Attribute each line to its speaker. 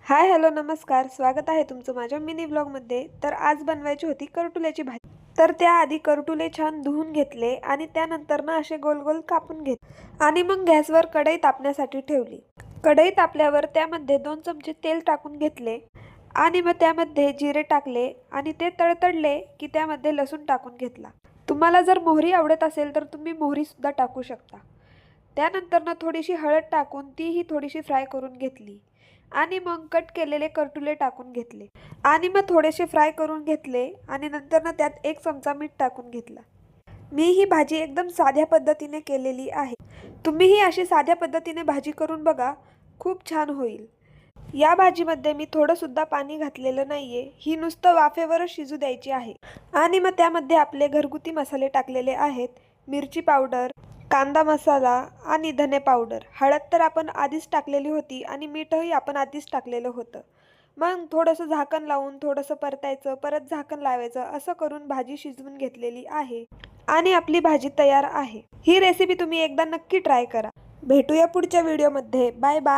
Speaker 1: Hi hello नमस्कार, स्वागत आहे तुमचं माझ्या मिनी ब्लॉगमध्ये। तर आज बनवायची होती करटुल्याची भाजी। तर त्याआधी करटुले छान धुवून घेतले आणि त्यानंतर ना असे गोल गोल कापून घेतले आणि मग गॅसवर कढई तापण्यासाठी ठेवली। कढई तापल्यावर त्यामध्ये 2 चमचे तेल टाकून घेतले आणि मग त्यामध्ये जिरे टाकले आणि ते तडतडले की त्यामध्ये लसूण टाकून घेतला। तुम्हाला जर मोहरी आवडत असेल तर तुम्ही मोहरी सुद्धा टाकू शकता। त्यानंतर ना थोडीशी हळद टाकून तीही थोडीशी फ्राय करून घेतली आणि मग कट केलेले करटुले टाकून घेतले आणि मग थोडेसे फ्राय करून घेतले आणि नंतर ना त्यात 1 चमचा मीठ टाकून घेतला। मी ही भाजी एकदम साध्या पद्धतीने केलेली आहे। तुम्हीही अशी साध्या पद्धतीने भाजी करून बघा, खूप छान होईल। या भाजीमध्ये मी थोडं सुद्धा पाणी घातलेलं नाहीये, ही नुसतं वाफेवरच शिजू द्यायची आहे। आणि मग त्यामध्ये आपले घरगुती मसाले टाकलेले आहेत, मिरची पावडर, कांदा मसाला आणि धने पावडर। हळद तर आपण आधीच टाकलेली होती आणि मीठही आपण आधीच टाकलेलं होतं। मग थोडंसं झाकण लावून थोडंसं परतायचं, परत झाकण लावायचं, असं करून भाजी शिजवून घेतलेली आहे आणि आपली भाजी तयार आहे। ही रेसिपी तुम्ही एकदा नक्की ट्राय करा। भेटूया पुढच्या व्हिडिओमध्ये। Bye bye.